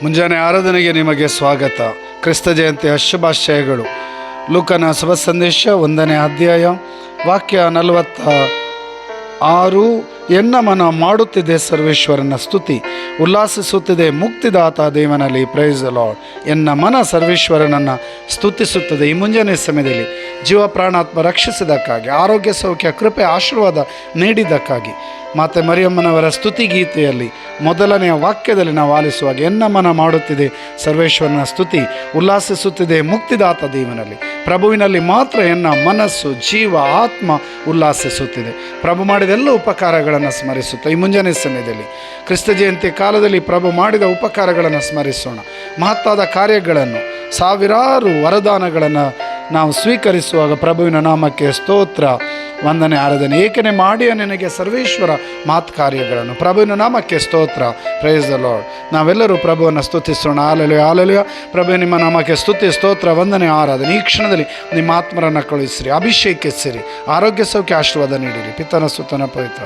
ಮುಂಜಾನೆ ಆರಾಧನೆಗೆ ನಿಮಗೆ ಸ್ವಾಗತ. ಕ್ರಿಸ್ತ ಜಯಂತಿಯ ಶುಭಾಶಯಗಳು. ಲೂಕನ ಶುಭ ಸಂದೇಶ 1ನೇ ಅಧ್ಯಾಯ ವಾಕ್ಯ 46. ಎನ್ನ ಮನ ಮಾಡುತ್ತಿದೆ ಸರ್ವೇಶ್ವರನ ಸ್ತುತಿ, ಉಲ್ಲಾಸಿಸುತ್ತಿದೆ ಮುಕ್ತಿದಾತ ದೇವನಲ್ಲಿ. Praise the lord. ಎನ್ನ ಮನ ಸರ್ವೇಶ್ವರನನ್ನು ಸ್ತುತಿಸುತ್ತದೆ. ಈ ಮುಂಜಾನೆ ಸಮಯದಲ್ಲಿ ಜೀವ ಪ್ರಾಣಾತ್ಮ ರಕ್ಷಿಸಿದ್ದಕ್ಕಾಗಿ, ಆರೋಗ್ಯ ಸೌಖ್ಯ ಕೃಪೆ ಆಶೀರ್ವಾದ ನೀಡಿದ್ದಕ್ಕಾಗಿ, ಮಾತೆ ಮರಿಯಮ್ಮನವರ ಸ್ತುತಿ ಗೀತೆಯಲ್ಲಿ ಮೊದಲನೆಯ ವಾಕ್ಯದಲ್ಲಿ ನಾವು ಆಲಿಸುವಾಗ ಎನ್ನ ಮನ ಮಾಡುತ್ತಿದೆ ಸರ್ವೇಶ್ವರನ ಸ್ತುತಿ, ಉಲ್ಲಾಸಿಸುತ್ತಿದೆ ಮುಕ್ತಿದಾತ ದೇವನಲ್ಲಿ. ಪ್ರಭುವಿನಲ್ಲಿ ಮಾತ್ರ ಎನ್ನ ಮನಸ್ಸು ಜೀವ ಆತ್ಮ ಉಲ್ಲಾಸಿಸುತ್ತಿದೆ. ಪ್ರಭು ಮಾಡಿದೆಲ್ಲ ಉಪಕಾರಗಳನ್ನು ಸ್ಮರಿಸುತ್ತಾ ಈ ಮುಂಜಾನೆ ಸಮಯದಲ್ಲಿ ಕ್ರಿಸ್ತ ಜಯಂತಿ ಕಾಲದಲ್ಲಿ ಪ್ರಭು ಮಾಡಿದ ಉಪಕಾರಗಳನ್ನು ಸ್ಮರಿಸೋಣ. ಮಹತ್ತಾದ ಕಾರ್ಯಗಳನ್ನು, ಸಾವಿರಾರು ವರದಾನಗಳನ್ನು ನಾವು ಸ್ವೀಕರಿಸುವಾಗ ಪ್ರಭುವಿನ ನಾಮಕ್ಕೆ ಸ್ತೋತ್ರ, ವಂದನೆ, ಆರಾಧನೆ. ಏಕನೆ ಮಾಡಿ ನಿನಗೆ ಸರ್ವೇಶ್ವರ ಮಾತು ಕಾರ್ಯಗಳನ್ನು. ಪ್ರಭುವಿನ ನಾಮಕ್ಕೆ ಸ್ತೋತ್ರ. Price the lord. ನಾವೆಲ್ಲರೂ ಪ್ರಭುವನ್ನು ಸ್ತುತಿಸೋಣ. Hallelujah, hallelujah. ಪ್ರಭು ನಿಮ್ಮ ನಾಮಕ್ಕೆ ಸ್ತುತಿ, ಸ್ತೋತ್ರ, ವಂದನೆ, ಆರಾಧನೆ. ಈ ಕ್ಷಣದಲ್ಲಿ ನಿಮ್ಮ ಆತ್ಮರನ್ನು ಕಳುಹಿಸಿರಿ, ಅಭಿಷೇಕಿಸಿರಿ, ಆರೋಗ್ಯ ಸೌಖ್ಯ ಆಶೀರ್ವಾದ ನೀಡಿರಿ. ಪಿತನ ಸುತನ ಪವಿತ್ರ